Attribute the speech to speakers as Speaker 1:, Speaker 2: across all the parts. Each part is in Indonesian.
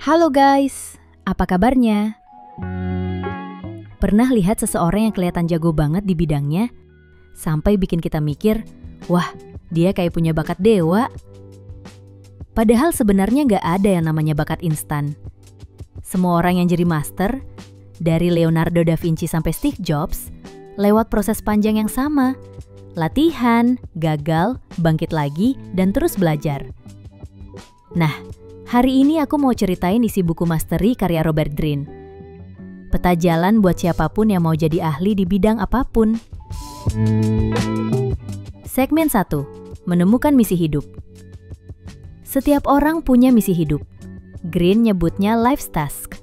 Speaker 1: Halo guys, apa kabarnya? Pernah lihat seseorang yang kelihatan jago banget di bidangnya, sampai bikin kita mikir, wah dia kayak punya bakat dewa. Padahal sebenarnya nggak ada yang namanya bakat instan. Semua orang yang jadi master, dari Leonardo da Vinci sampai Steve Jobs, lewat proses panjang yang sama. Latihan, gagal, bangkit lagi, dan terus belajar. Nah, hari ini aku mau ceritain isi buku Mastery karya Robert Greene. Peta jalan buat siapapun yang mau jadi ahli di bidang apapun. Segmen 1. Menemukan misi hidup. Setiap orang punya misi hidup. Greene nyebutnya life's task.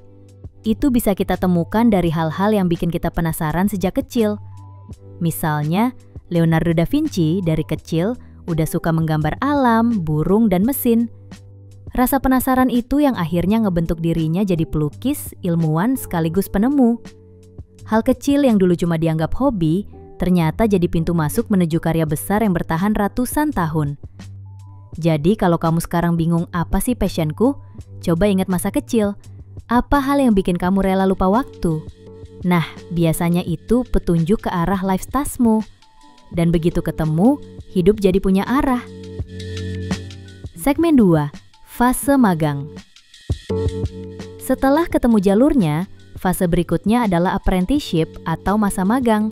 Speaker 1: Itu bisa kita temukan dari hal-hal yang bikin kita penasaran sejak kecil. Misalnya, Leonardo da Vinci dari kecil udah suka menggambar alam, burung, dan mesin. Rasa penasaran itu yang akhirnya ngebentuk dirinya jadi pelukis, ilmuwan, sekaligus penemu. Hal kecil yang dulu cuma dianggap hobi, ternyata jadi pintu masuk menuju karya besar yang bertahan ratusan tahun. Jadi kalau kamu sekarang bingung apa sih passionku, coba ingat masa kecil. Apa hal yang bikin kamu rela lupa waktu? Nah, biasanya itu petunjuk ke arah life task-mu. Dan begitu ketemu, hidup jadi punya arah. Segmen 2. Fase magang. Setelah ketemu jalurnya, fase berikutnya adalah apprenticeship atau masa magang.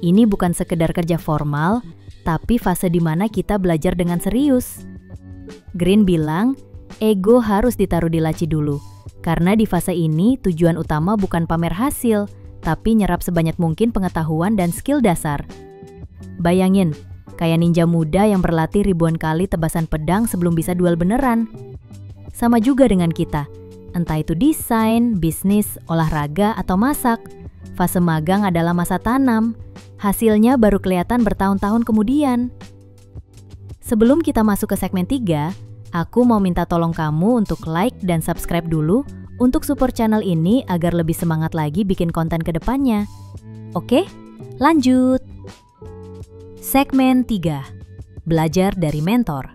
Speaker 1: Ini bukan sekedar kerja formal, tapi fase di mana kita belajar dengan serius. Greene bilang, ego harus ditaruh di laci dulu. Karena di fase ini tujuan utama bukan pamer hasil, tapi nyerap sebanyak mungkin pengetahuan dan skill dasar. Bayangin, kayak ninja muda yang berlatih ribuan kali tebasan pedang sebelum bisa duel beneran. Sama juga dengan kita, entah itu desain, bisnis, olahraga, atau masak. Fase magang adalah masa tanam. Hasilnya baru kelihatan bertahun-tahun kemudian. Sebelum kita masuk ke segmen 3, aku mau minta tolong kamu untuk like dan subscribe dulu untuk support channel ini agar lebih semangat lagi bikin konten ke depannya. Oke, lanjut! Segmen 3. Belajar dari mentor.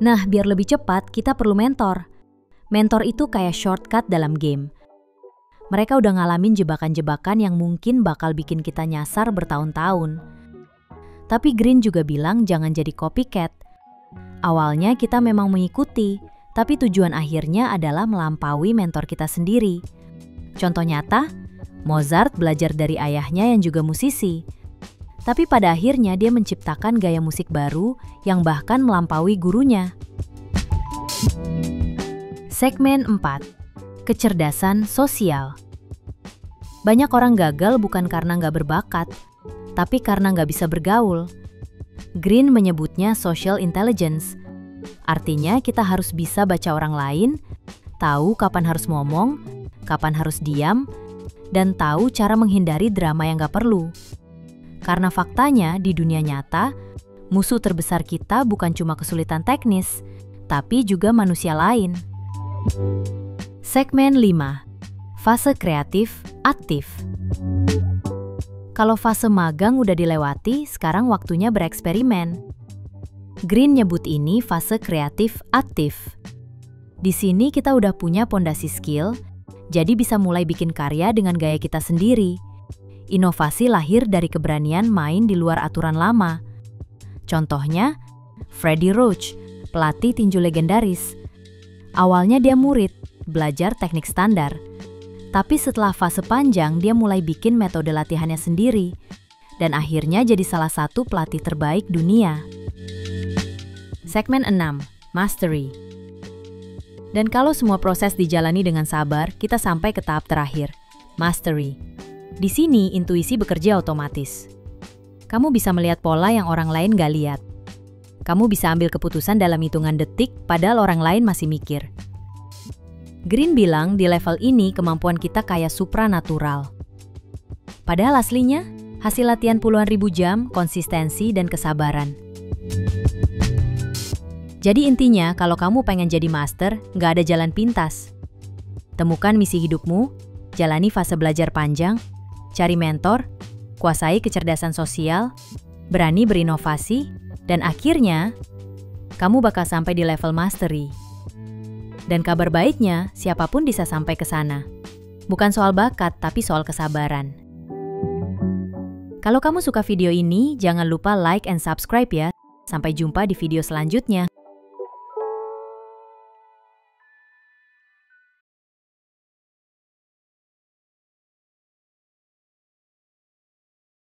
Speaker 1: Nah, biar lebih cepat, kita perlu mentor. Mentor itu kayak shortcut dalam game. Mereka udah ngalamin jebakan-jebakan yang mungkin bakal bikin kita nyasar bertahun-tahun. Tapi Greene juga bilang jangan jadi copycat. Awalnya kita memang mengikuti, tapi tujuan akhirnya adalah melampaui mentor kita sendiri. Contoh nyata, Mozart belajar dari ayahnya yang juga musisi. Tapi pada akhirnya dia menciptakan gaya musik baru yang bahkan melampaui gurunya. Segmen 4. Kecerdasan sosial. Banyak orang gagal bukan karena nggak berbakat, tapi karena nggak bisa bergaul. Greene menyebutnya social intelligence. Artinya kita harus bisa baca orang lain, tahu kapan harus ngomong, kapan harus diam, dan tahu cara menghindari drama yang nggak perlu. Karena faktanya di dunia nyata, musuh terbesar kita bukan cuma kesulitan teknis, tapi juga manusia lain. Segmen 5. Fase kreatif aktif. Kalau fase magang udah dilewati, sekarang waktunya bereksperimen. Greene nyebut ini fase kreatif aktif. Di sini kita udah punya pondasi skill, jadi bisa mulai bikin karya dengan gaya kita sendiri. Inovasi lahir dari keberanian main di luar aturan lama. Contohnya, Freddie Roach, pelatih tinju legendaris. Awalnya dia murid, belajar teknik standar. Tapi setelah fase panjang, dia mulai bikin metode latihannya sendiri. Dan akhirnya jadi salah satu pelatih terbaik dunia. Segmen 6. Mastery. Dan kalau semua proses dijalani dengan sabar, kita sampai ke tahap terakhir, Mastery. Di sini, intuisi bekerja otomatis. Kamu bisa melihat pola yang orang lain gak lihat. Kamu bisa ambil keputusan dalam hitungan detik, padahal orang lain masih mikir. Greene bilang di level ini kemampuan kita kayak supranatural. Padahal aslinya, hasil latihan puluhan ribu jam, konsistensi, dan kesabaran. Jadi intinya, kalau kamu pengen jadi master, gak ada jalan pintas. Temukan misi hidupmu, jalani fase belajar panjang, cari mentor, kuasai kecerdasan sosial, berani berinovasi, dan akhirnya, kamu bakal sampai di level mastery. Dan kabar baiknya, siapapun bisa sampai ke sana. Bukan soal bakat, tapi soal kesabaran. Kalau kamu suka video ini, jangan lupa like and subscribe ya. Sampai jumpa di video selanjutnya.